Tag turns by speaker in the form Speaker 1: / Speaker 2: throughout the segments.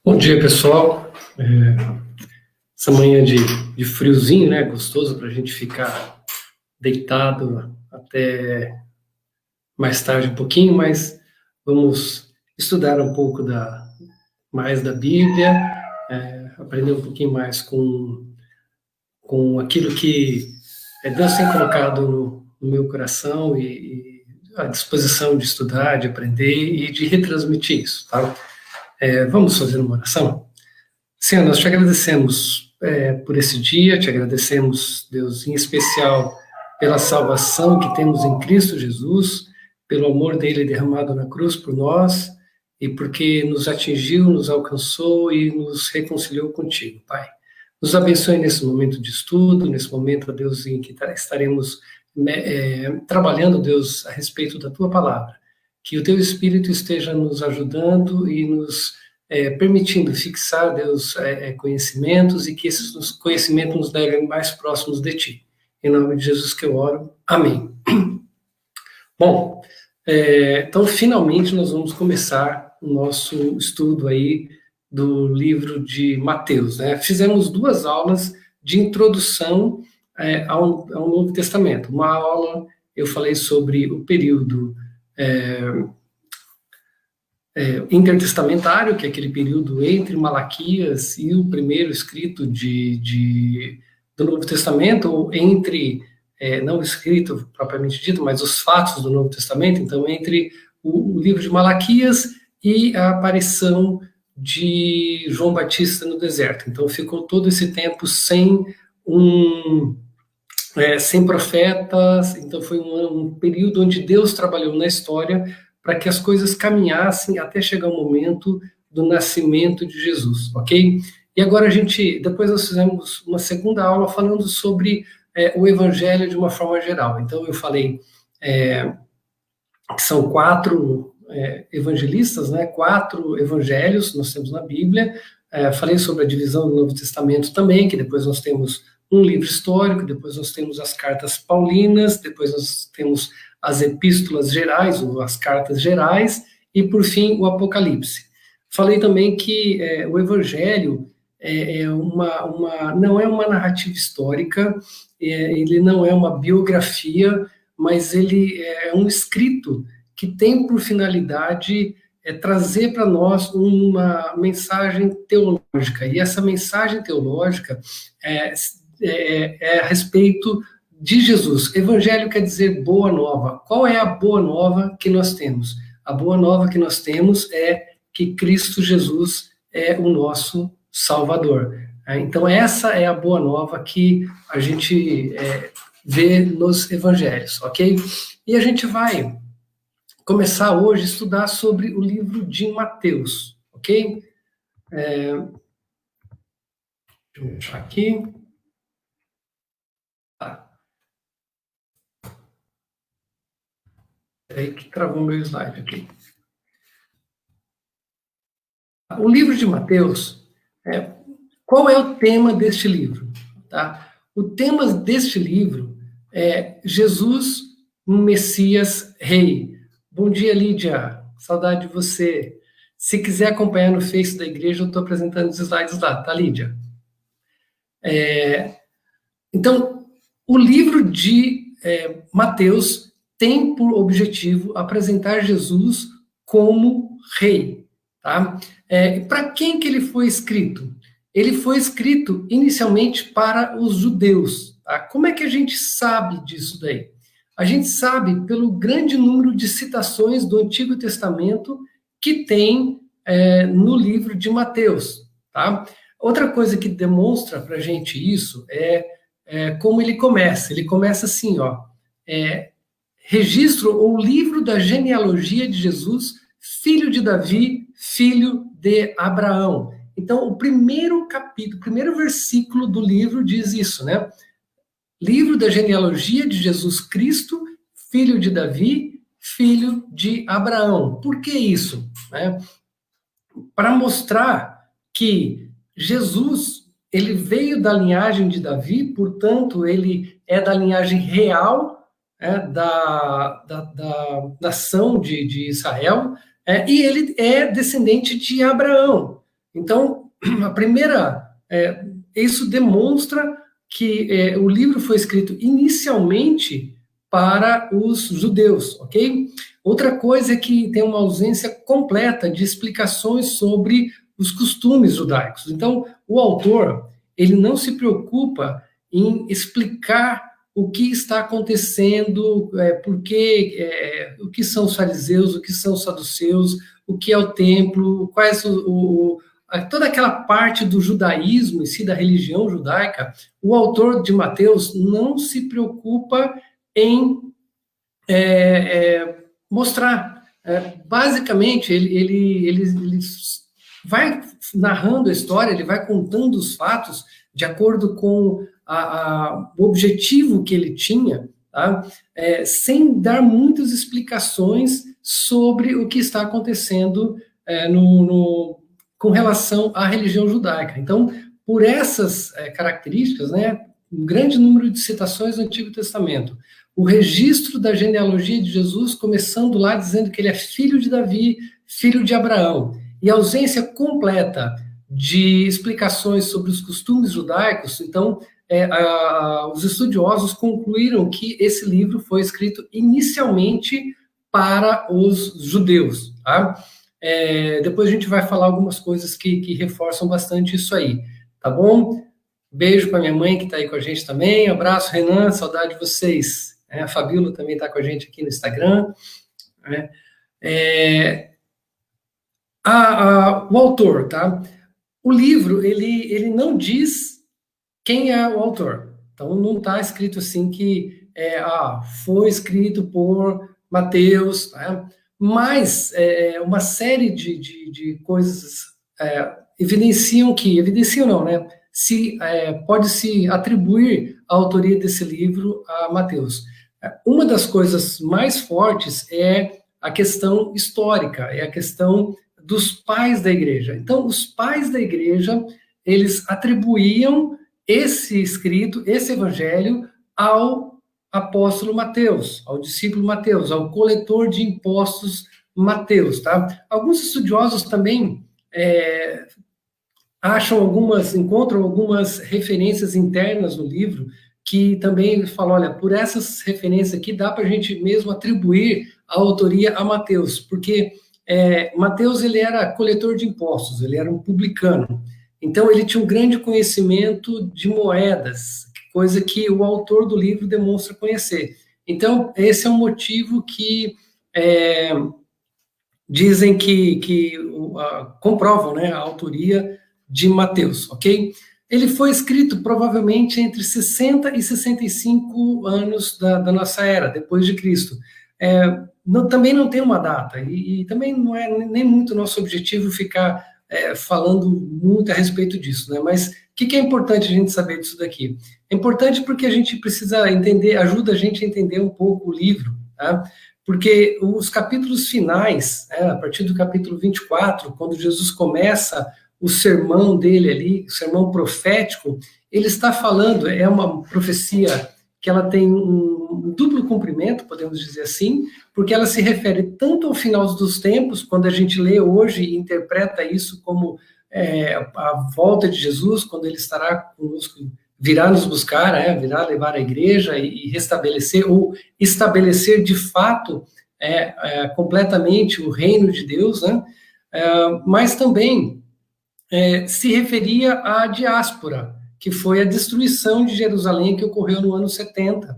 Speaker 1: Bom dia, pessoal. Essa manhã de friozinho, né? Gostoso para a gente ficar deitado até mais tarde um pouquinho, mas vamos estudar um pouco mais da Bíblia, aprender um pouquinho mais com aquilo que Deus tem colocado no meu coração e a disposição de estudar, de aprender e de retransmitir isso, tá? Vamos fazer uma oração? Senhor, nós te agradecemos por esse dia, te agradecemos, Deus, em especial pela salvação que temos em Cristo Jesus, pelo amor dele derramado na cruz por nós e porque nos atingiu, nos alcançou e nos reconciliou contigo, Pai. Nos abençoe nesse momento de estudo, nesse momento, Deus, em que estaremos trabalhando, Deus, a respeito da tua palavra. Que o teu Espírito esteja nos ajudando e nos permitindo fixar, Deus, conhecimentos e que esses conhecimentos nos levem mais próximos de Ti. Em nome de Jesus que eu oro. Amém. Bom, então, finalmente, nós vamos começar o nosso estudo aí do livro de Mateus, né? Fizemos 2 aulas de introdução ao Novo Testamento. Uma aula eu falei sobre o período intertestamentário, que é aquele período entre Malaquias e o primeiro escrito do Novo Testamento, ou entre, não o escrito propriamente dito, mas os fatos do Novo Testamento, então entre o livro de Malaquias e a aparição de João Batista no deserto. Então ficou todo esse tempo sem profetas, então foi um período onde Deus trabalhou na história para que as coisas caminhassem até chegar o momento do nascimento de Jesus, ok? E agora depois nós fizemos uma segunda aula falando sobre o Evangelho de uma forma geral. Então eu falei que são 4 evangelistas, né? 4 evangelhos nós temos na Bíblia. Falei sobre a divisão do Novo Testamento também, que depois nós temos um livro histórico, depois nós temos as cartas paulinas, depois nós temos as epístolas gerais, ou as cartas gerais, e, por fim, o Apocalipse. Falei também que o Evangelho não é uma narrativa histórica, ele não é uma biografia, mas ele é um escrito que tem por finalidade trazer para nós uma mensagem teológica, e essa mensagem teológica é a respeito de Jesus. Evangelho quer dizer boa nova. Qual é a boa nova que nós temos? A boa nova que nós temos é que Cristo Jesus é o nosso Salvador. Então essa é a boa nova que a gente vê nos evangelhos, ok? E a gente vai começar hoje a estudar sobre o livro de Mateus, ok? Deixa eu puxar aqui. Peraí que travou meu slide aqui. O livro de Mateus, qual é o tema deste livro? Tá? O tema deste livro é Jesus, um Messias Rei. Bom dia, Lídia. Saudade de você. Se quiser acompanhar no Face da igreja, eu estou apresentando os slides lá, tá, Lídia? Então, o livro de Mateus tem por objetivo apresentar Jesus como rei. Tá? Para quem que ele foi escrito? Ele foi escrito inicialmente para os judeus. Tá? Como é que a gente sabe disso daí? A gente sabe pelo grande número de citações do Antigo Testamento que tem no livro de Mateus. Tá? Outra coisa que demonstra para a gente isso é como ele começa. Ele começa assim, ó, registro ou livro da genealogia de Jesus, filho de Davi, filho de Abraão. Então, o primeiro capítulo, o primeiro versículo do livro diz isso, né? Livro da genealogia de Jesus Cristo, filho de Davi, filho de Abraão. Por que isso? Para mostrar que Jesus, ele veio da linhagem de Davi, portanto, ele é da linhagem real da nação de Israel, e ele é descendente de Abraão. Então, a primeira, isso demonstra que o livro foi escrito inicialmente para os judeus, ok? Outra coisa é que tem uma ausência completa de explicações sobre os costumes judaicos. Então, o autor, ele não se preocupa em explicar o que está acontecendo, o que são os fariseus, o que são os saduceus, o que é o templo, quais toda aquela parte do judaísmo em si, da religião judaica. O autor de Mateus não se preocupa em mostrar. Basicamente, ele vai narrando a história, ele vai contando os fatos de acordo com o objetivo que ele tinha, tá? Sem dar muitas explicações sobre o que está acontecendo com relação à religião judaica. Então, por essas características, né, um grande número de citações do Antigo Testamento, o registro da genealogia de Jesus, começando lá dizendo que ele é filho de Davi, filho de Abraão, e a ausência completa de explicações sobre os costumes judaicos. Então, os estudiosos concluíram que esse livro foi escrito inicialmente para os judeus, tá? Depois a gente vai falar algumas coisas que reforçam bastante isso aí, tá bom? Beijo para minha mãe que está aí com a gente também. Abraço, Renan, saudade de vocês. A Fabíola também está com a gente aqui no Instagram. O autor, tá? O livro, ele não diz quem é o autor. Então, não está escrito assim que foi escrito por Mateus, tá? Mas uma série de coisas evidenciam não, né? Pode-se atribuir a autoria desse livro a Mateus. Uma das coisas mais fortes é a questão histórica, é a questão dos pais da igreja. Então, os pais da igreja, eles atribuíam esse escrito, esse evangelho, ao apóstolo Mateus, ao discípulo Mateus, ao coletor de impostos Mateus, tá? Alguns estudiosos também encontram algumas referências internas no livro que também falam, olha, por essas referências aqui dá para a gente mesmo atribuir a autoria a Mateus, porque Mateus, ele era coletor de impostos, ele era um publicano, então ele tinha um grande conhecimento de moedas, coisa que o autor do livro demonstra conhecer. Então, esse é um motivo que dizem que comprovam, né, a autoria de Mateus, ok? Ele foi escrito provavelmente entre 60 e 65 anos da nossa era, depois de Cristo. Também não tem uma data, e também não é nem muito nosso objetivo ficar falando muito a respeito disso, né? Mas o que é importante a gente saber disso daqui? É importante porque a gente precisa entender, ajuda a gente a entender um pouco o livro, tá? Porque os capítulos finais, a partir do capítulo 24, quando Jesus começa o sermão dele ali, o sermão profético, ele está falando, é uma profecia que ela tem um duplo cumprimento, podemos dizer assim, porque ela se refere tanto ao final dos tempos, quando a gente lê hoje e interpreta isso como a volta de Jesus, quando ele estará conosco, virá nos buscar, virá levar a igreja e restabelecer, ou estabelecer de fato completamente o reino de Deus, né? Mas também se referia à diáspora, que foi a destruição de Jerusalém que ocorreu no ano 70,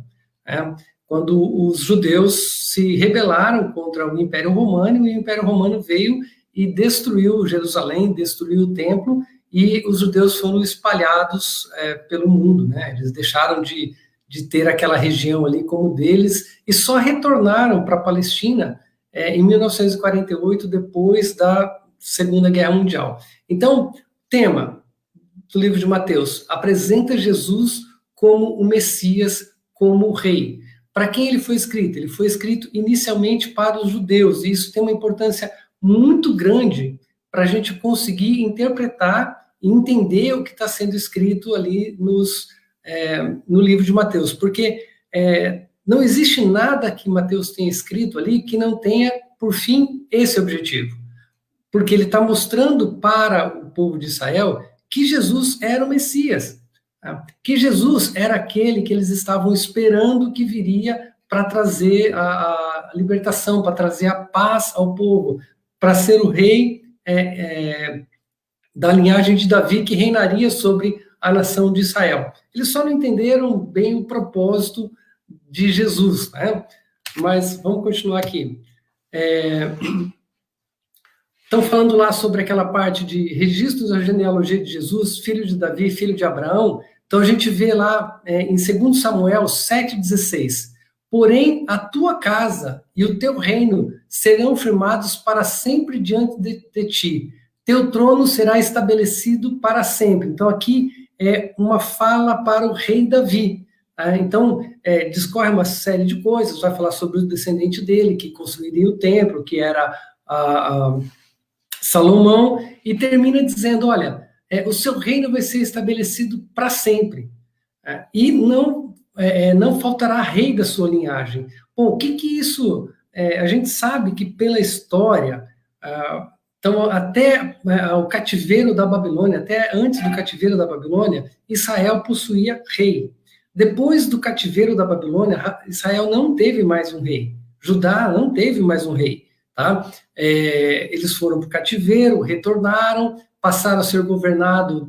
Speaker 1: quando os judeus se rebelaram contra o Império Romano, e o Império Romano veio e destruiu Jerusalém, destruiu o templo, e os judeus foram espalhados pelo mundo, né? Eles deixaram de ter aquela região ali como deles, e só retornaram para a Palestina em 1948, depois da Segunda Guerra Mundial. Então, tema do livro de Mateus apresenta Jesus como o Messias, como o rei. Para quem ele foi escrito? Ele foi escrito inicialmente para os judeus, e isso tem uma importância muito grande para a gente conseguir interpretar e entender o que está sendo escrito ali no livro de Mateus, porque não existe nada que Mateus tenha escrito ali que não tenha, por fim, esse objetivo. porque ele está mostrando para o povo de Israel que Jesus era o Messias, tá? Que Jesus era aquele que eles estavam esperando que viria para trazer a libertação, para trazer a paz ao povo, para ser o rei da linhagem de Davi que reinaria sobre a nação de Israel. Eles só não entenderam bem o propósito de Jesus, né? Mas vamos continuar aqui. Estão falando lá sobre aquela parte de registros da genealogia de Jesus, filho de Davi, filho de Abraão. Então a gente vê lá em 2 Samuel 7,16. Porém, a tua casa e o teu reino serão firmados para sempre diante de ti. Teu trono será estabelecido para sempre. Então aqui é uma fala para o rei Davi. Tá? Então, discorre uma série de coisas, vai falar sobre o descendente dele, que construiria o templo, que era Salomão, e termina dizendo, olha, o seu reino vai ser estabelecido para sempre, e não faltará rei da sua linhagem. Bom, o que isso... a gente sabe que pela história, então até o cativeiro da Babilônia, até antes do cativeiro da Babilônia, Israel possuía rei. Depois do cativeiro da Babilônia, Israel não teve mais um rei. Judá não teve mais um rei. Tá? Eles foram para o cativeiro, retornaram, passaram a ser governados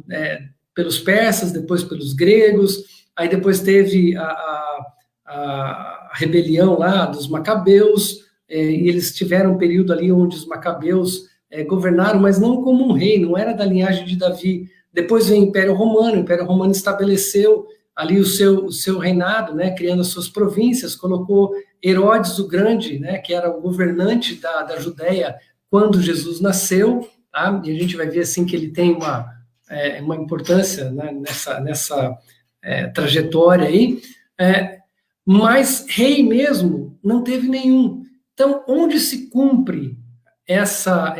Speaker 1: pelos persas, depois pelos gregos, aí depois teve a rebelião lá dos macabeus, e eles tiveram um período ali onde os macabeus governaram, mas não como um rei, não era da linhagem de Davi. Depois veio o Império Romano estabeleceu ali o seu reinado, né, criando as suas províncias, colocou Herodes o Grande, né, que era o governante da Judéia quando Jesus nasceu, tá? E a gente vai ver assim que ele tem uma importância, né, nessa trajetória aí, mas rei mesmo não teve nenhum. Então, onde se cumpre essa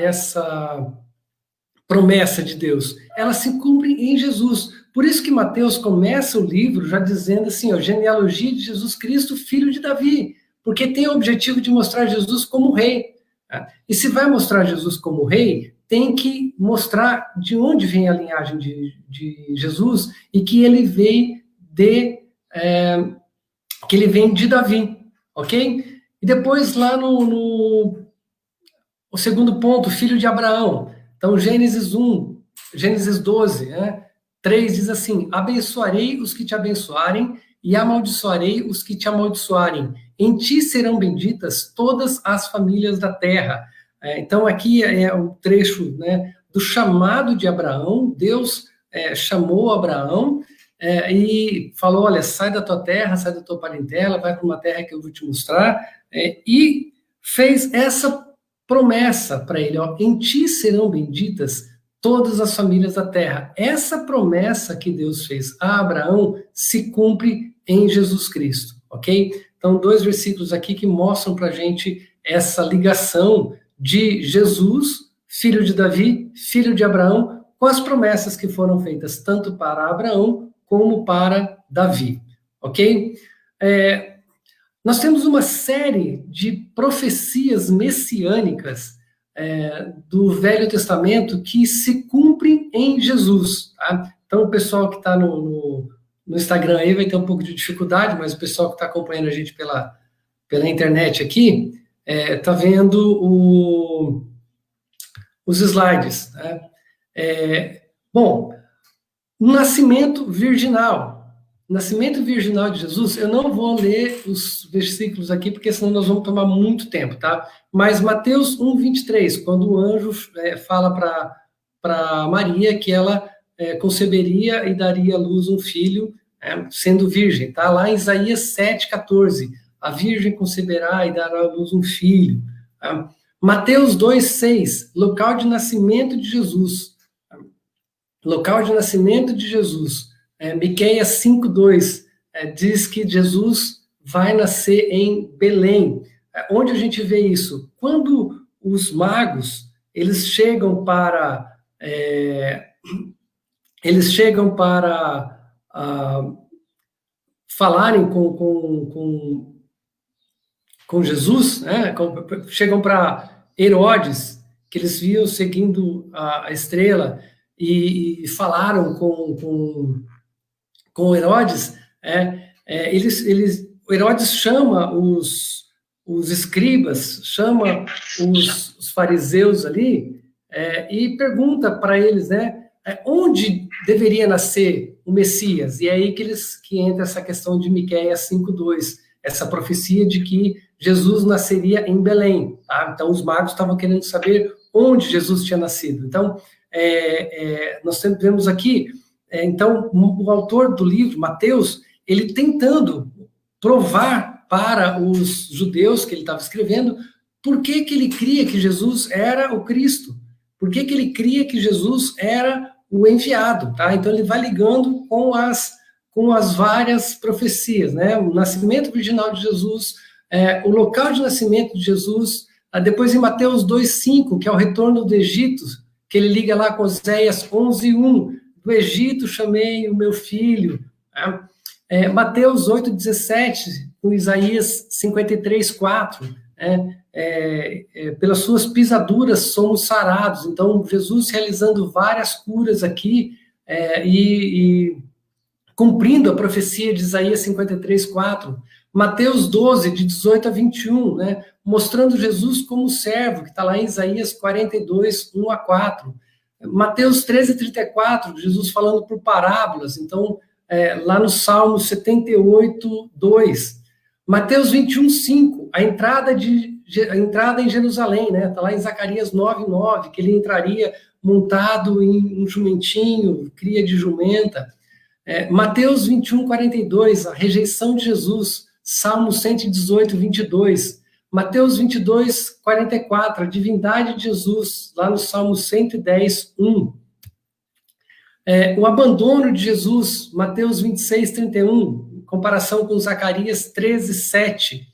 Speaker 1: promessa de Deus? Ela se cumpre em Jesus. Por isso que Mateus começa o livro já dizendo assim, genealogia de Jesus Cristo, filho de Davi, porque tem o objetivo de mostrar Jesus como rei. E se vai mostrar Jesus como rei, tem que mostrar de onde vem a linhagem de Jesus e que ele veio de Davi, ok? E depois lá o segundo ponto, filho de Abraão. Então, Gênesis 1, Gênesis 12, 3 diz assim, abençoarei os que te abençoarem e amaldiçoarei os que te amaldiçoarem. Em ti serão benditas todas as famílias da terra. Então, aqui é um trecho, né, do chamado de Abraão. Deus chamou Abraão e falou, olha, sai da tua terra, sai da tua parentela, vai para uma terra que eu vou te mostrar. E fez essa promessa para ele, em ti serão benditas todas as famílias da terra. Essa promessa que Deus fez a Abraão se cumpre em Jesus Cristo, ok? Então, 2 versículos aqui que mostram para a gente essa ligação de Jesus, filho de Davi, filho de Abraão, com as promessas que foram feitas tanto para Abraão como para Davi, ok? Nós temos uma série de profecias messiânicas do Velho Testamento que se cumprem em Jesus. Tá? Então, o pessoal que está no Instagram aí vai ter um pouco de dificuldade, mas o pessoal que está acompanhando a gente pela internet aqui está vendo os slides. Né? Bom, nascimento virginal. Nascimento virginal de Jesus, eu não vou ler os versículos aqui, porque senão nós vamos tomar muito tempo, tá? Mas Mateus 1:23, quando o anjo fala para Maria que ela conceberia e daria à luz um filho, sendo virgem, tá? Lá em Isaías 7:14, a virgem conceberá e dará à luz um filho. Tá? Mateus 2:6, local de nascimento de Jesus. Local de nascimento de Jesus. Miqueias 5:2 diz que Jesus vai nascer em Belém. Onde a gente vê isso? Quando os magos eles chegam para falarem com Jesus, né? Chegam para Herodes que eles viam seguindo a estrela e falaram com Herodes, o Herodes chama os escribas, chama os fariseus ali, e pergunta para eles, né, onde deveria nascer o Messias. E é aí que entra essa questão de Miqueias 5:2, essa profecia de que Jesus nasceria em Belém. Tá? Então, os magos estavam querendo saber onde Jesus tinha nascido. Então, nós temos aqui, então, o autor do livro, Mateus, ele tentando provar para os judeus que ele estava escrevendo por que ele cria que Jesus era o Cristo, por que ele cria que Jesus era o enviado, tá? Então ele vai ligando com as várias profecias, né? O nascimento original de Jesus, o local de nascimento de Jesus, depois em Mateus 2:5, que é o retorno do Egito, que ele liga lá com Oséias 11:1, do Egito chamei o meu filho, tá? Mateus 8:17, com Isaías 53:4, pelas suas pisaduras somos sarados. Então, Jesus realizando várias curas aqui, e cumprindo a profecia de Isaías 53:4. Mateus 12, de 18 a 21, né, mostrando Jesus como servo, que está lá em Isaías 42, 1 a 4. Mateus 13:34, Jesus falando por parábolas, então, lá no Salmo 78, 2. Mateus 21:5, a entrada em Jerusalém, né? Está lá em Zacarias 9:9, que ele entraria montado em um jumentinho, cria de jumenta. Mateus 21:42, a rejeição de Jesus, Salmo 118, 22. Mateus 22:44, a divindade de Jesus, lá no Salmo 110, 1. O abandono de Jesus, Mateus 26:31, em comparação com Zacarias 13:7.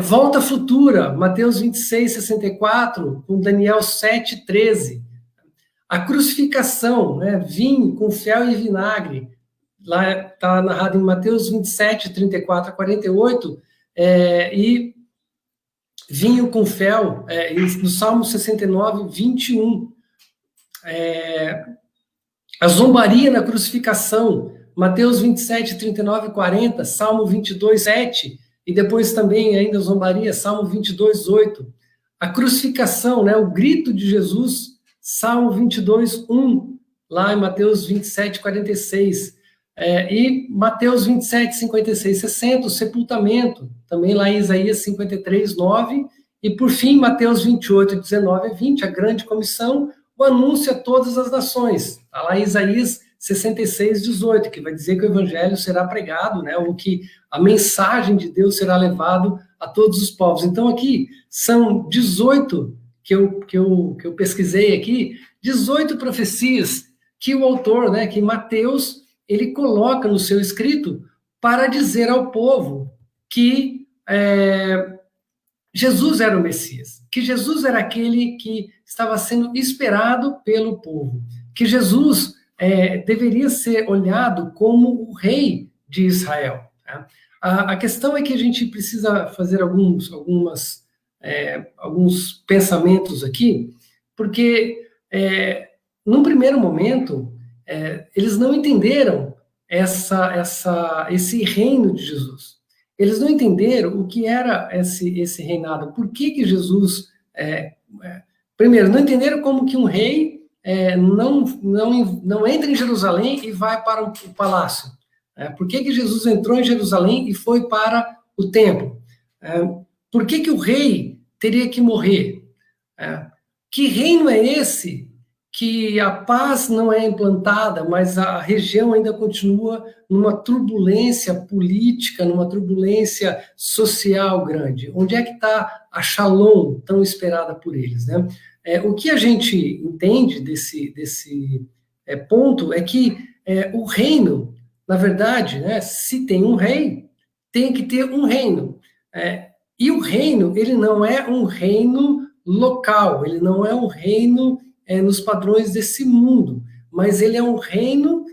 Speaker 1: Volta futura, Mateus 26:64, com Daniel 7:13. A crucificação, né, vinho com fel e vinagre, lá está narrado em Mateus 27:34 a 48, e vinho com fel, no Salmo 69:21. A zombaria na crucificação, Mateus 27:39 e 40, Salmo 22:7, e depois também ainda a zombaria, Salmo 22:8. A crucificação, né, o grito de Jesus, Salmo 22:1, lá em Mateus 27:46. E Mateus 27:56, 60, o sepultamento, também lá em Isaías 53:9. E por fim, Mateus 28:19 a 20, a grande comissão, o anúncio a todas as nações. Está lá em Isaías 66:18, que vai dizer que o evangelho será pregado, né, ou que a mensagem de Deus será levado a todos os povos. Então aqui são 18 que eu pesquisei aqui, 18 profecias que o autor, né, que Mateus, ele coloca no seu escrito para dizer ao povo que Jesus era o Messias, que Jesus era aquele que estava sendo esperado pelo povo, que Jesus deveria ser olhado como o rei de Israel. Tá? A questão é que a gente precisa fazer alguns pensamentos aqui, porque num primeiro momento eles não entenderam esse reino de Jesus. Eles não entenderam o que era esse reinado. Por que Jesus... primeiro, não entenderam como que um rei não entra em Jerusalém e vai para o palácio. Por que Jesus entrou em Jerusalém e foi para o templo? Por que o rei teria que morrer? Que reino é esse que a paz não é implantada, mas a região ainda continua numa turbulência política, numa turbulência social grande? Onde é que está a Shalom tão esperada por eles, né? O que a gente entende desse ponto é que o reino, na verdade, né, se tem um rei, tem que ter um reino. E o reino, ele não é um reino local, ele não é um reino nos padrões desse mundo, mas ele é um reino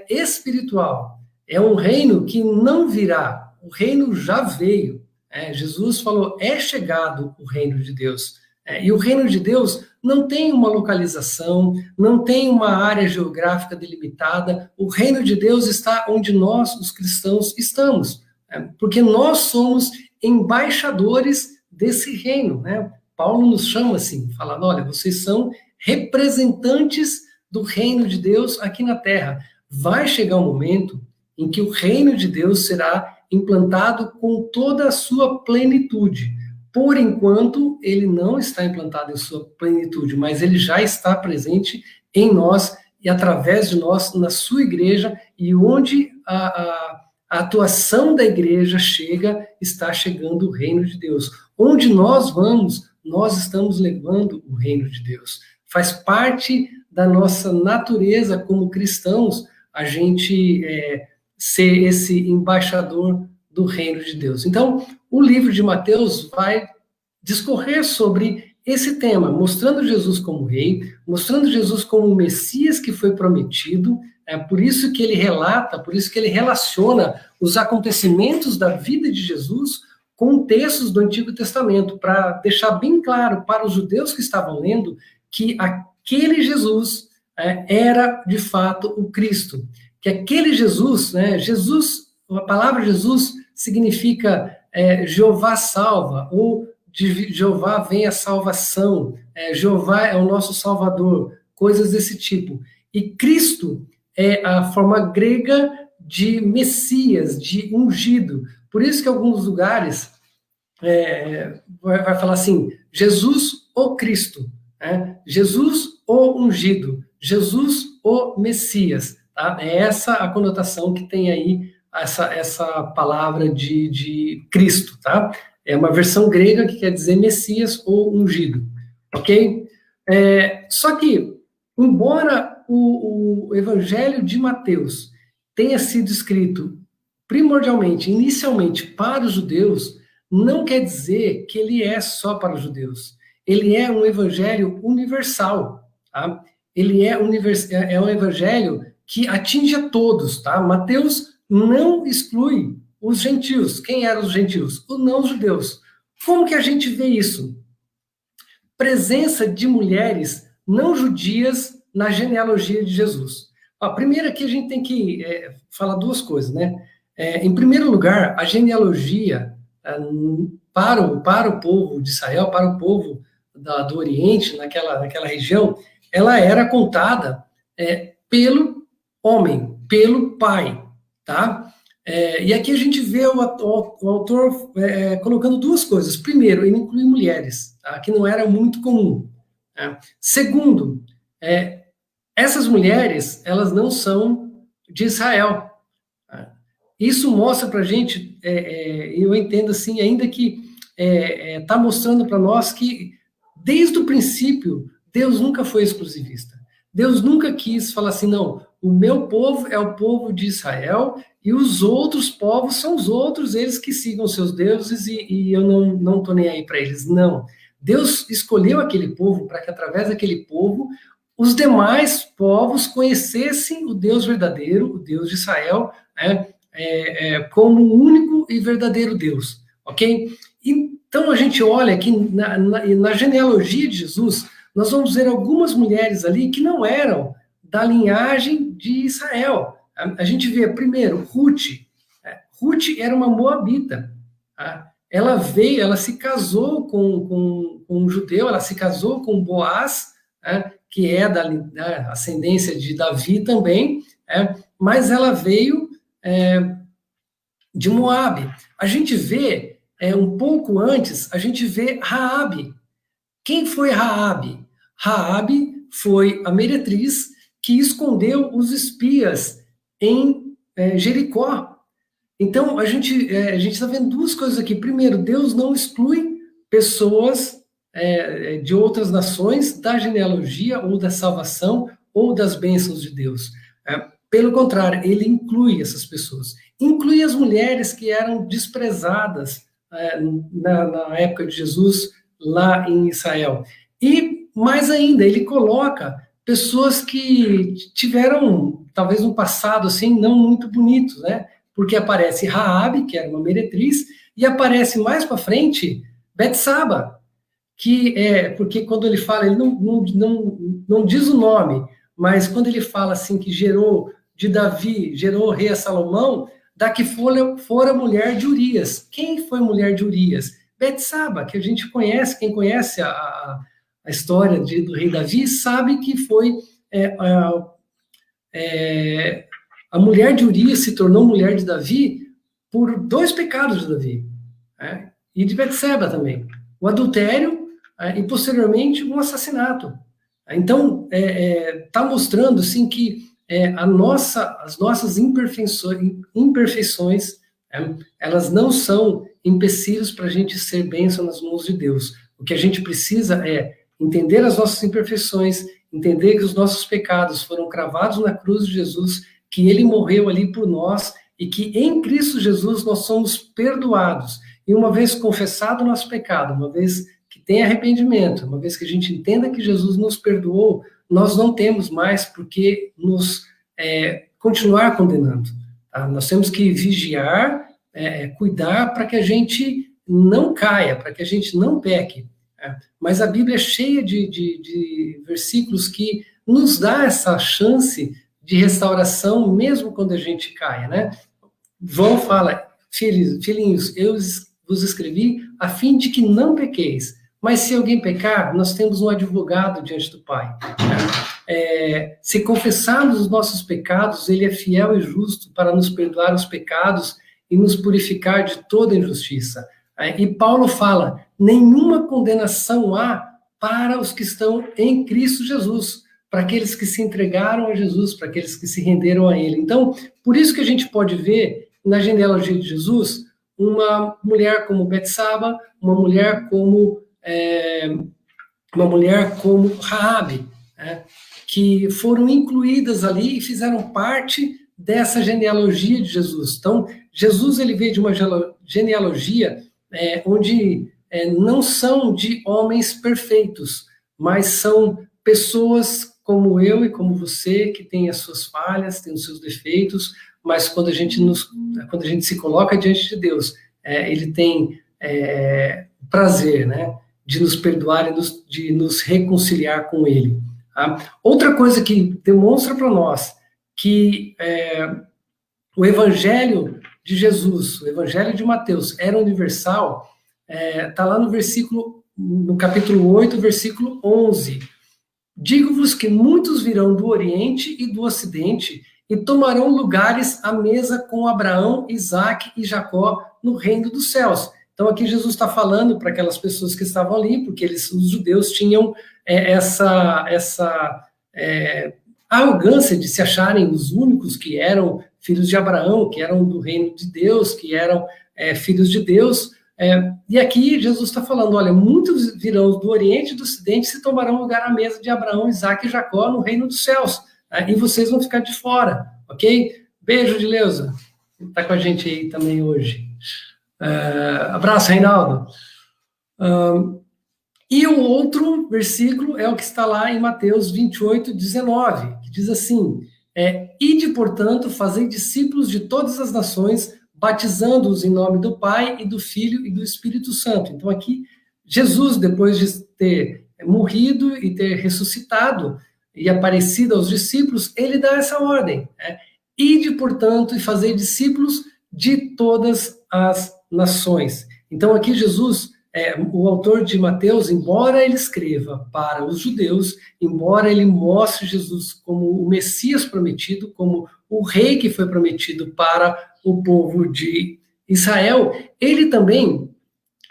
Speaker 1: espiritual. É um reino que não virá, o reino já veio. Jesus falou, é chegado o reino de Deus. E o reino de Deus não tem uma localização, não tem uma área geográfica delimitada. O reino de Deus está onde nós, os cristãos, estamos, porque nós somos embaixadores desse reino, né? Paulo nos chama assim, falando, olha, vocês são representantes do reino de Deus aqui na terra. Vai chegar um momento em que o reino de Deus será implantado com toda a sua plenitude. Por enquanto, ele não está implantado em sua plenitude, mas ele já está presente em nós e através de nós, na sua igreja, e onde a atuação da igreja chega, está chegando o reino de Deus. Onde nós vamos, nós estamos levando o reino de Deus. Faz parte da nossa natureza como cristãos a gente ser esse embaixador do reino de Deus. Então, o livro de Mateus vai discorrer sobre esse tema, mostrando Jesus como rei, mostrando Jesus como o Messias que foi prometido, por isso que ele relata, por isso que ele relaciona os acontecimentos da vida de Jesus com textos do Antigo Testamento, para deixar bem claro para os judeus que estavam lendo que aquele Jesus era, de fato, o Cristo. Que aquele Jesus, a palavra Jesus significa Jeová salva, ou de Jeová vem a salvação, Jeová é o nosso Salvador, coisas desse tipo. E Cristo é a forma grega de Messias, de ungido. Por isso que em alguns lugares vai falar assim, Jesus o Cristo, Jesus o ungido, Jesus o Messias. Tá? É essa a conotação que tem aí essa palavra de Cristo, tá? É uma versão grega que quer dizer Messias ou ungido, ok? Só que, embora o Evangelho de Mateus tenha sido escrito primordialmente, inicialmente para os judeus, não quer dizer que ele é só para os judeus. Ele é um evangelho universal, tá? Ele é um evangelho que atinge a todos, tá? Mateus não exclui os gentios. Quem eram os gentios? Os não-judeus. Como que a gente vê isso? Presença de mulheres não judias na genealogia de Jesus. Primeiro aqui a gente tem que falar duas coisas, né? Em primeiro lugar, a genealogia para o povo de Israel, para o povo do Oriente, naquela região, ela era contada pelo homem, pelo pai, tá? E aqui a gente vê o autor colocando duas coisas. Primeiro, ele inclui mulheres, tá? Que não era muito comum. Tá? Segundo, essas mulheres, elas não são de Israel. Tá? Isso mostra para a gente, eu entendo assim, ainda que está mostrando para nós que, desde o princípio, Deus nunca foi exclusivista. Deus nunca quis falar assim, não, o meu povo é o povo de Israel e os outros povos são os outros, eles que sigam seus deuses e eu não estou nem aí para eles. Não. Deus escolheu aquele povo para que, através daquele povo, os demais povos conhecessem o Deus verdadeiro, o Deus de Israel, como o único e verdadeiro Deus, ok? Então a gente olha aqui na genealogia de Jesus, nós vamos ver algumas mulheres ali que não eram da linhagem de Israel. A gente vê, primeiro, Ruth. Ruth era uma moabita. Tá? Ela se casou com um judeu, ela se casou com Boaz, que é da ascendência de Davi também, mas ela veio de Moabe. A gente vê, um pouco antes, a gente vê Raabe. Quem foi Raabe? Raabe foi a meretriz que escondeu os espias em Jericó. Então, a gente está vendo duas coisas aqui. Primeiro, Deus não exclui pessoas de outras nações da genealogia ou da salvação ou das bênçãos de Deus. Pelo contrário, ele inclui essas pessoas. Inclui as mulheres que eram desprezadas na época de Jesus lá em Israel. E, mais ainda, ele coloca pessoas que tiveram, talvez, um passado assim, não muito bonito, né? Porque aparece Raabe, que era uma meretriz, e aparece mais para frente Betsaba, porque quando ele fala, ele não diz o nome, mas quando ele fala assim que gerou de Davi, gerou o rei a Salomão, da que fora mulher de Urias. Quem foi mulher de Urias? Betsaba, que a gente conhece, quem conhece a história do rei Davi, sabe que foi a mulher de Urias se tornou mulher de Davi por 2 pecados de Davi, né? E de Betseba também. O adultério e, posteriormente, um assassinato. Então, está mostrando assim, que as nossas imperfeições elas não são empecilhos para a gente ser bênção nas mãos de Deus. O que a gente precisa é entender as nossas imperfeições, entender que os nossos pecados foram cravados na cruz de Jesus, que ele morreu ali por nós e que em Cristo Jesus nós somos perdoados. E uma vez confessado o nosso pecado, uma vez que tem arrependimento, uma vez que a gente entenda que Jesus nos perdoou, nós não temos mais por que nos continuar condenando. Tá? Nós temos que vigiar, cuidar para que a gente não caia, para que a gente não peque. Mas a Bíblia é cheia de versículos que nos dá essa chance de restauração, mesmo quando a gente caia, né? João fala, filhinhos, eu vos escrevi a fim de que não pequeis. Mas se alguém pecar, nós temos um advogado diante do Pai. Se confessarmos os nossos pecados, ele é fiel e justo para nos perdoar os pecados e nos purificar de toda injustiça. E Paulo fala, nenhuma condenação há para os que estão em Cristo Jesus, para aqueles que se entregaram a Jesus, para aqueles que se renderam a Ele. Então, por isso que a gente pode ver na genealogia de Jesus uma mulher como Betsaba, uma mulher como Raabe, né, que foram incluídas ali e fizeram parte dessa genealogia de Jesus. Então, Jesus ele veio de uma genealogia onde não são de homens perfeitos, mas são pessoas como eu e como você, que têm as suas falhas, têm os seus defeitos, mas quando a gente se coloca diante de Deus, ele tem prazer, né, de nos perdoar e de nos reconciliar com Ele. Tá? Outra coisa que demonstra para nós que o Evangelho de Jesus, o Evangelho de Mateus, era universal, está lá no capítulo 8, versículo 11. Digo-vos que muitos virão do Oriente e do Ocidente e tomarão lugares à mesa com Abraão, Isaque e Jacó no reino dos céus. Então aqui Jesus está falando para aquelas pessoas que estavam ali, porque os judeus tinham essa arrogância de se acharem os únicos que eram filhos de Abraão, que eram do reino de Deus, que eram filhos de Deus. E aqui Jesus está falando, olha, muitos virão do Oriente e do Ocidente e se tomarão lugar à mesa de Abraão, Isaque e Jacó no reino dos céus. E vocês vão ficar de fora, ok? Beijo de Leusa, está com a gente aí também hoje. Abraço, Reinaldo. E o outro versículo é o que está lá em Mateus 28, 19, que diz assim, ide, portanto, fazei discípulos de todas as nações, batizando-os em nome do Pai, e do Filho e do Espírito Santo. Então aqui, Jesus, depois de ter morrido e ter ressuscitado e aparecido aos discípulos, ele dá essa ordem. Ide, portanto, e fazei discípulos de todas as nações. Então aqui Jesus, o autor de Mateus, embora ele escreva para os judeus, embora ele mostre Jesus como o Messias prometido, como o rei que foi prometido para o povo de Israel, ele também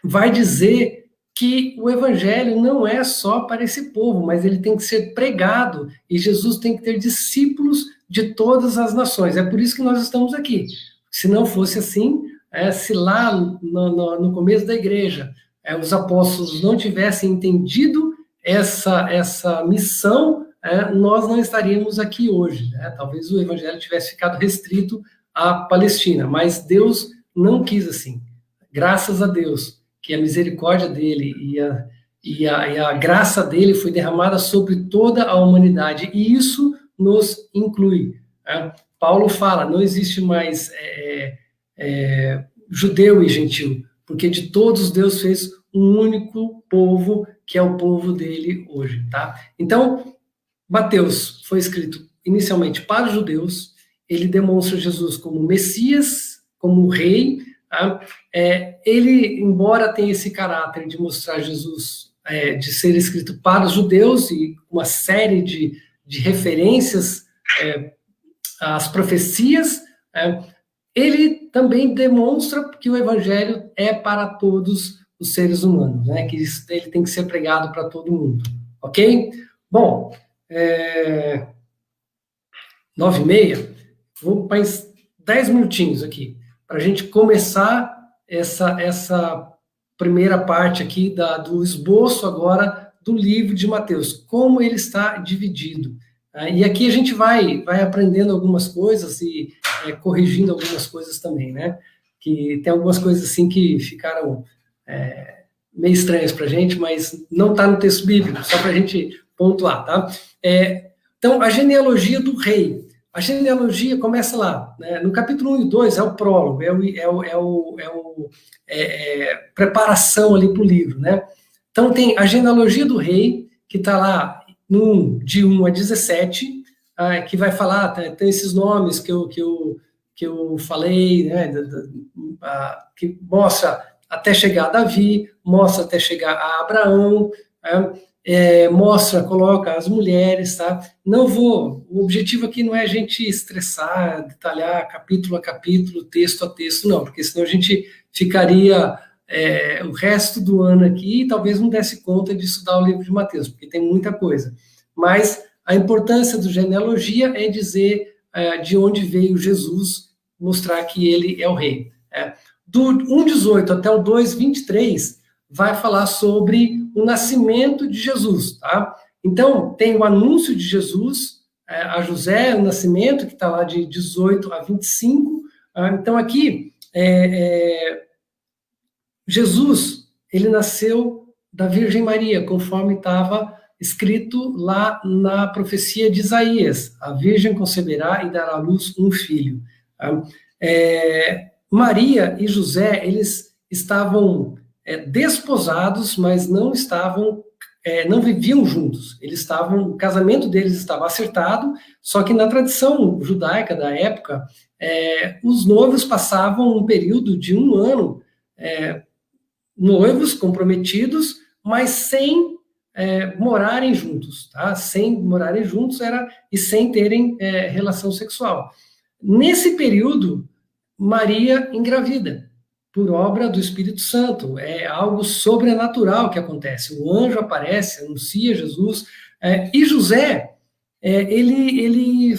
Speaker 1: vai dizer que o evangelho não é só para esse povo, mas ele tem que ser pregado e Jesus tem que ter discípulos de todas as nações. É por isso que nós estamos aqui. Se não fosse assim, se lá no começo da igreja os apóstolos não tivessem entendido essa missão, nós não estaríamos aqui hoje. Talvez o evangelho tivesse ficado restrito à Palestina, mas Deus não quis assim. Graças a Deus, que a misericórdia dele e a graça dele foi derramada sobre toda a humanidade, e isso nos inclui. Paulo fala, não existe mais judeu e gentil, porque de todos Deus fez um único povo que é o povo dele hoje, tá? Então, Mateus foi escrito inicialmente para os judeus, ele demonstra Jesus como Messias, como Rei, tá? Ele, embora tenha esse caráter de mostrar Jesus, de ser escrito para os judeus, e uma série de referências às profecias, ele também demonstra que o evangelho é para todos os seres humanos, né? Que ele tem que ser pregado para todo mundo, ok? Bom, 9h30, vou para 10 minutinhos aqui, para a gente começar essa primeira parte aqui do esboço agora do livro de Mateus, como ele está dividido. E aqui a gente vai aprendendo algumas coisas e corrigindo algumas coisas também, né? Que tem algumas coisas assim que ficaram meio estranhas para a gente, mas não está no texto bíblico, só para a gente pontuar, tá? Então, a genealogia do rei. A genealogia começa lá, né? No capítulo 1 e 2 é o prólogo, preparação ali para o livro, né? Então, tem a genealogia do rei, que está lá de 1 a 17, que vai falar, tem esses nomes que eu falei, né? Que mostra até chegar a Davi, mostra até chegar a Abraão, coloca as mulheres, tá? O objetivo aqui não é a gente estressar, detalhar capítulo a capítulo, texto a texto, não, porque senão a gente ficaria o resto do ano aqui e talvez não desse conta de estudar o livro de Mateus, porque tem muita coisa. Mas a importância do genealogia é dizer de onde veio Jesus, mostrar que ele é o rei. Do 1,18 até o 2,23, vai falar sobre o nascimento de Jesus, tá? Então, tem o anúncio de Jesus a José, o nascimento, que está lá de 18 a 25. Então, aqui, Jesus, ele nasceu da Virgem Maria, conforme estava escrito lá na profecia de Isaías. A Virgem conceberá e dará à luz um filho. Maria e José, eles estavam desposados, mas não viviam juntos. O casamento deles estava acertado, só que na tradição judaica da época, os noivos passavam um período de 1 ano noivos, comprometidos, mas sem morarem juntos, tá? Sem morarem juntos e sem terem relação sexual. Nesse período, Maria engravida, por obra do Espírito Santo. É algo sobrenatural que acontece. O anjo aparece, anuncia Jesus, e José, ele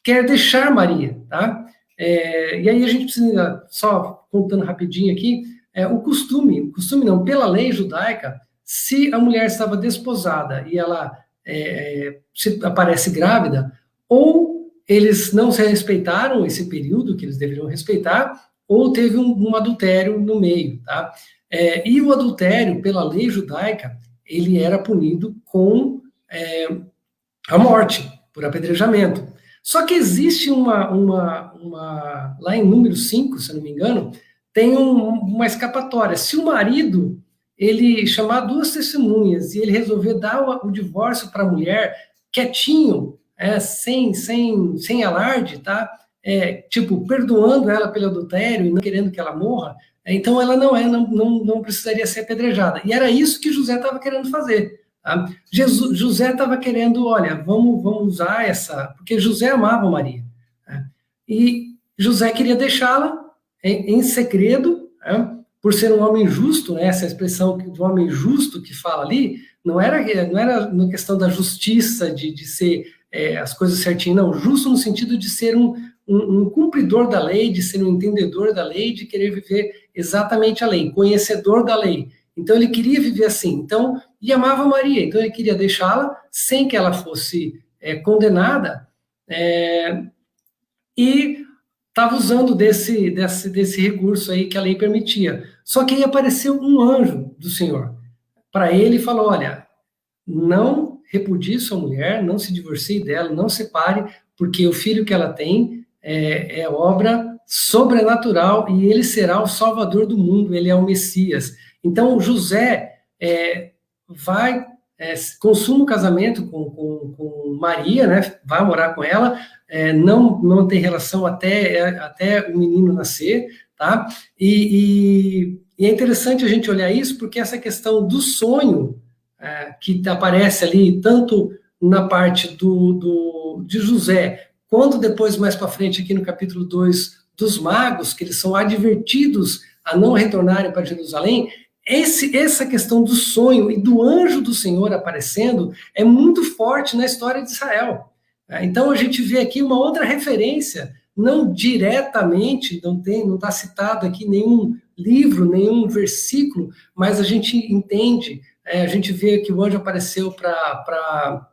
Speaker 1: quer deixar Maria, tá? E aí a gente precisa, só contando rapidinho aqui, o costume não, pela lei judaica, se a mulher estava desposada e ela se aparece grávida, ou eles não se respeitaram esse período que eles deveriam respeitar, ou teve um adultério no meio, tá? E o adultério, pela lei judaica, ele era punido com a morte, por apedrejamento. Só que existe lá em número 5, se eu não me engano, tem uma escapatória. Se o marido, ele chamar 2 testemunhas e ele resolver dar o divórcio para a mulher quietinho, sem alarde, tá? Tipo, perdoando ela pelo adultério e não querendo que ela morra, então ela não precisaria ser apedrejada. E era isso que José estava querendo fazer. Tá? José estava querendo, olha, vamos usar porque José amava Maria. Tá? E José queria deixá-la em segredo, por ser um homem justo, né? Essa expressão do homem justo que fala ali, não era na questão da justiça, de ser as coisas certinho, não, justo no sentido de ser um cumpridor da lei, de ser um entendedor da lei, de querer viver exatamente a lei, conhecedor da lei. Então ele queria viver assim, e amava Maria, então ele queria deixá-la sem que ela fosse condenada, e estava usando desse recurso aí que a lei permitia. Só que aí apareceu um anjo do Senhor para ele e falou, olha, não repudie sua mulher, não se divorcie dela, não separe, porque o filho que ela tem é obra sobrenatural e ele será o salvador do mundo, ele é o Messias. Então, José consuma o casamento com Maria, né? Vai morar com ela, não tem relação até o menino nascer, tá? E é interessante a gente olhar isso, porque essa questão do sonho, que aparece ali, tanto na parte de José, quanto depois, mais para frente, aqui no capítulo 2, dos magos, que eles são advertidos a não retornarem para Jerusalém, essa questão do sonho e do anjo do Senhor aparecendo é muito forte na história de Israel. Então a gente vê aqui uma outra referência, não diretamente, não está citado aqui nenhum livro, nenhum versículo, mas a gente entende, a gente vê que o anjo apareceu para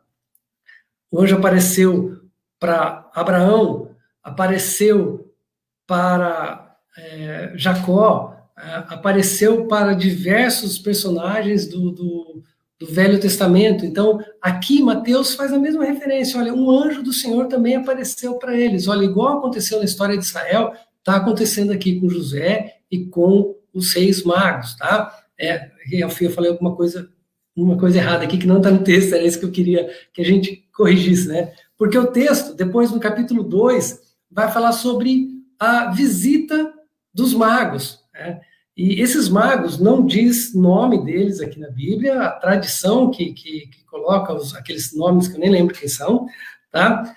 Speaker 1: Abraão, apareceu para Jacó, apareceu para diversos personagens do Velho Testamento. Então, aqui Mateus faz a mesma referência. Olha, um anjo do Senhor também apareceu para eles. Olha, igual aconteceu na história de Israel, está acontecendo aqui com José e com os reis magos, tá? Eu falei uma coisa errada aqui que não está no texto, era isso que eu queria que a gente corrigisse, né? Porque o texto, depois no capítulo 2, vai falar sobre a visita dos magos, né? E esses magos não diz nome deles aqui na Bíblia, a tradição que coloca aqueles nomes que eu nem lembro quem são, tá?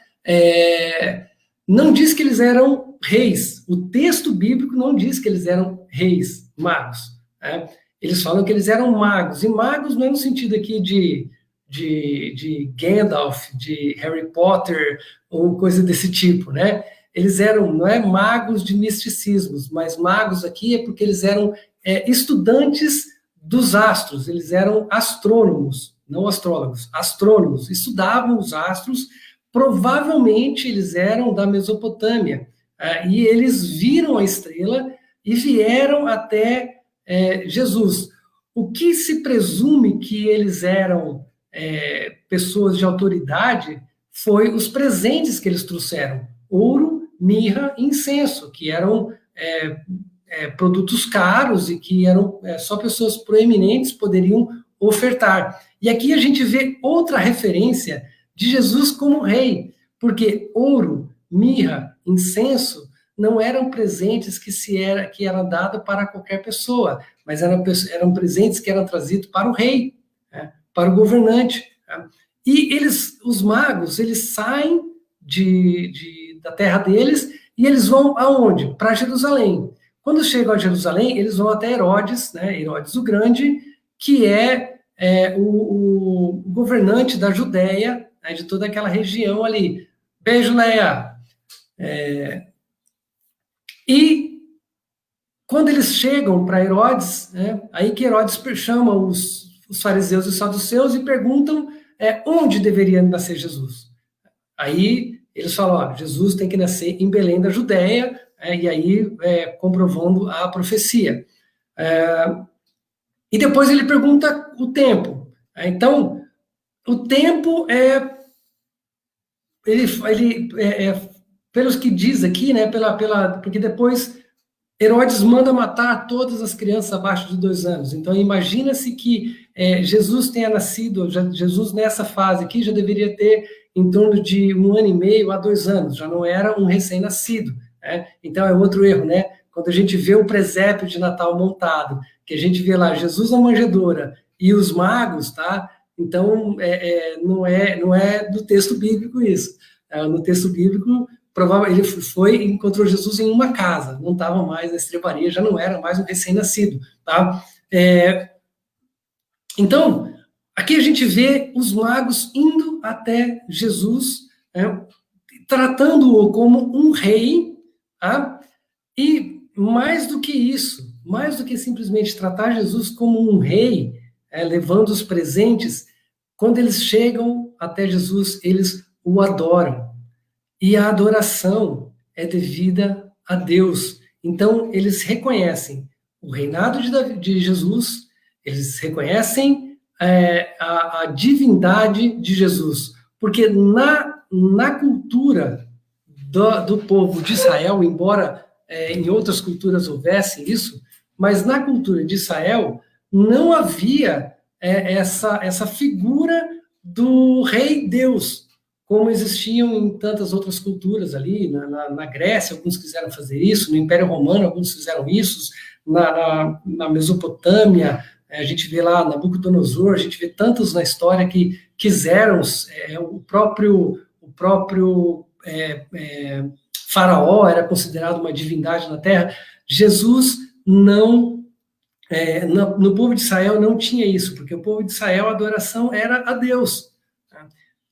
Speaker 1: Não diz que eles eram reis. O texto bíblico não diz que eles eram reis, magos, né? Eles falam que eles eram magos, e magos não é no sentido aqui de Gandalf, de Harry Potter, ou coisa desse tipo, né? Eles eram, não é magos de misticismos, mas magos aqui é porque eles eram estudantes dos astros, eles eram astrônomos, não astrólogos, astrônomos, estudavam os astros, provavelmente eles eram da Mesopotâmia, e eles viram a estrela e vieram até Jesus. O que se presume que eles eram pessoas de autoridade foi os presentes que eles trouxeram: ouro, mirra e incenso, que eram produtos caros e que eram só pessoas proeminentes poderiam ofertar. E aqui a gente vê outra referência de Jesus como rei, porque ouro, mirra, incenso não eram presentes que eram dados para qualquer pessoa, mas eram presentes que eram trazidos para o rei, né, para o governante. Né? E os magos, eles saem da terra deles e eles vão aonde? Para Jerusalém. Quando chegam a Jerusalém, eles vão até Herodes, né, Herodes o Grande, que é o governante da Judéia, né, de toda aquela região ali. Beijo, Leia! E quando eles chegam para Herodes, né, aí que Herodes chama os fariseus e os saduceus e perguntam onde deveria nascer Jesus. Aí eles falam, ó, Jesus tem que nascer em Belém da Judéia, e aí comprovando a profecia. E depois ele pergunta o tempo. Então, o tempo pelos que diz aqui, né, porque depois Herodes manda matar todas as crianças abaixo de 2 anos. Então, imagina-se que Jesus tenha nascido, Jesus nessa fase aqui já deveria ter em torno de 1 ano e meio a 2 anos, já não era um recém-nascido. Né? Então, é outro erro, né? Quando a gente vê o presépio de Natal montado, que a gente vê lá Jesus na manjedoura e os magos, tá? Então, não é do texto bíblico isso. No texto bíblico, provavelmente ele foi e encontrou Jesus em uma casa, não estava mais na estrebaria, já não era mais um recém-nascido, tá? Então, aqui a gente vê os magos indo até Jesus, tratando-o como um rei, tá? E mais do que isso, mais do que simplesmente tratar Jesus como um rei, levando os presentes, quando eles chegam até Jesus, eles o adoram. E a adoração é devida a Deus. Então, eles reconhecem o reinado de Jesus, eles reconhecem a divindade de Jesus. Porque na cultura do povo de Israel, embora em outras culturas houvesse isso, mas na cultura de Israel não havia essa figura do rei Deus, como existiam em tantas outras culturas ali, na Grécia, alguns quiseram fazer isso, no Império Romano, alguns fizeram isso, na Mesopotâmia, a gente vê lá Nabucodonosor, a gente vê tantos na história que quiseram, o próprio Faraó era considerado uma divindade na Terra. Jesus não, no povo de Israel não tinha isso, porque o povo de Israel, a adoração era a Deus.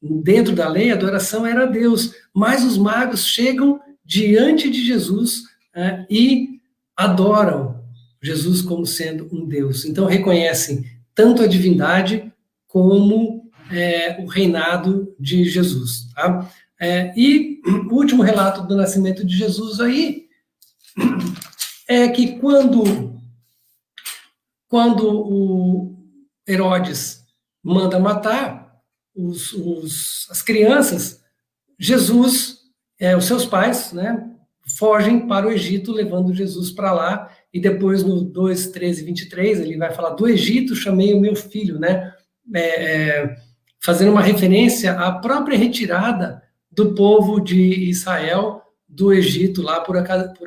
Speaker 1: Dentro da lei, a adoração era a Deus, mas os magos chegam diante de Jesus e adoram Jesus como sendo um Deus. Então, reconhecem tanto a divindade como o reinado de Jesus. Tá? E o último relato do nascimento de Jesus aí é que quando o Herodes manda matar as crianças, Jesus, os seus pais, né, fogem para o Egito, levando Jesus para lá, e depois no 2, 13, 23, ele vai falar, do Egito chamei o meu filho, né, fazendo uma referência à própria retirada do povo de Israel do Egito, lá por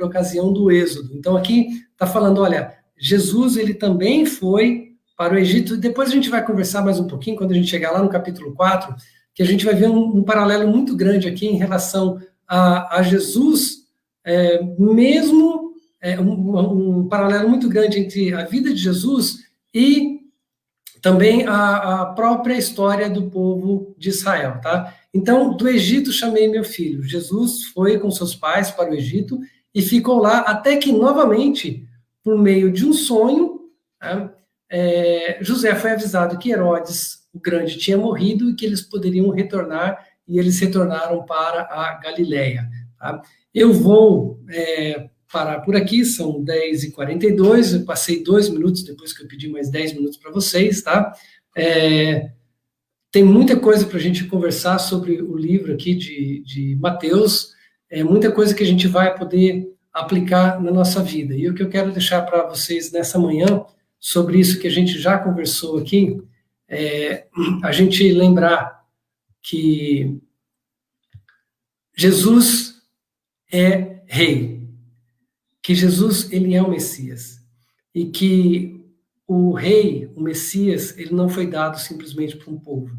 Speaker 1: ocasião do Êxodo. Então aqui está falando, olha, Jesus, ele também foi para o Egito, depois a gente vai conversar mais um pouquinho, quando a gente chegar lá no capítulo 4, que a gente vai ver um paralelo muito grande aqui em relação a Jesus, um paralelo muito grande entre a vida de Jesus e também a própria história do povo de Israel, tá? Então, do Egito chamei meu filho. Jesus foi com seus pais para o Egito e ficou lá até que, novamente, por meio de um sonho, José foi avisado que Herodes, o Grande, tinha morrido e que eles poderiam retornar, e eles retornaram para a Galileia. Tá? Eu vou parar por aqui, são 10h42, eu passei 2 minutos depois que eu pedi mais 10 minutos para vocês, tá? Tem muita coisa para a gente conversar sobre o livro aqui de Mateus, muita coisa que a gente vai poder aplicar na nossa vida. E o que eu quero deixar para vocês nessa manhã, sobre isso que a gente já conversou aqui, a gente lembrar que Jesus é rei, que Jesus, ele é o Messias, e que o rei, o Messias, ele não foi dado simplesmente para um povo,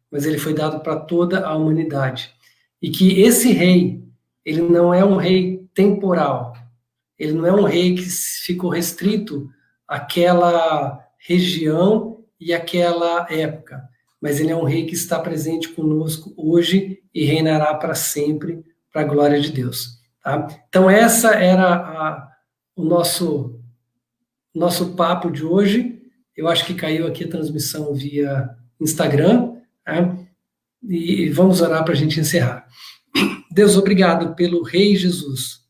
Speaker 1: mas ele foi dado para toda a humanidade, e que esse rei, ele não é um rei temporal, ele não é um rei que ficou restrito àquela região e àquela época, mas ele é um rei que está presente conosco hoje e reinará para sempre, para a glória de Deus. Tá? Então, essa era o nosso papo de hoje. Eu acho que caiu aqui a transmissão via Instagram, tá? E vamos orar para a gente encerrar. Deus, obrigado pelo Rei Jesus,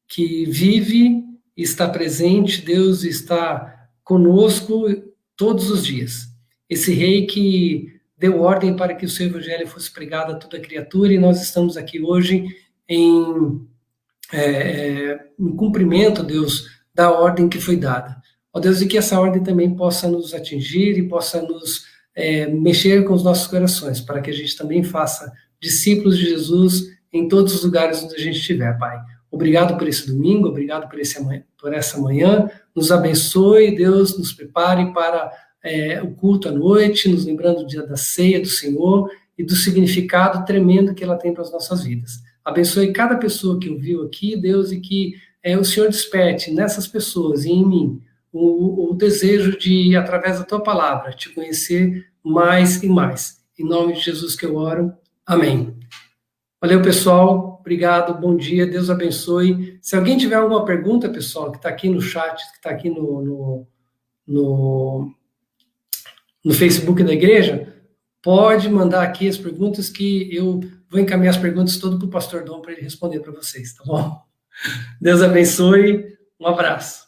Speaker 1: que vive e está presente, Deus está conosco todos os dias. Esse Rei que deu ordem para que o seu evangelho fosse pregado a toda criatura, e nós estamos aqui hoje em cumprimento, Deus, da ordem que foi dada. Ó Deus, e que essa ordem também possa nos atingir e possa nos mexer com os nossos corações, para que a gente também faça discípulos de Jesus em todos os lugares onde a gente estiver, Pai. Obrigado por esse domingo, obrigado por essa manhã. Nos abençoe, Deus, nos prepare para o culto à noite, nos lembrando do dia da ceia do Senhor e do significado tremendo que ela tem para as nossas vidas. Abençoe cada pessoa que ouviu aqui, Deus, e que o Senhor desperte nessas pessoas e em mim o desejo de, através da Tua palavra, te conhecer mais e mais. Em nome de Jesus que eu oro. Amém. Valeu, pessoal. Obrigado, bom dia, Deus abençoe. Se alguém tiver alguma pergunta, pessoal, que está aqui no chat, que está aqui no Facebook da igreja, pode mandar aqui as perguntas que eu vou encaminhar as perguntas todas para o pastor Dom para ele responder para vocês, tá bom? Deus abençoe, um abraço.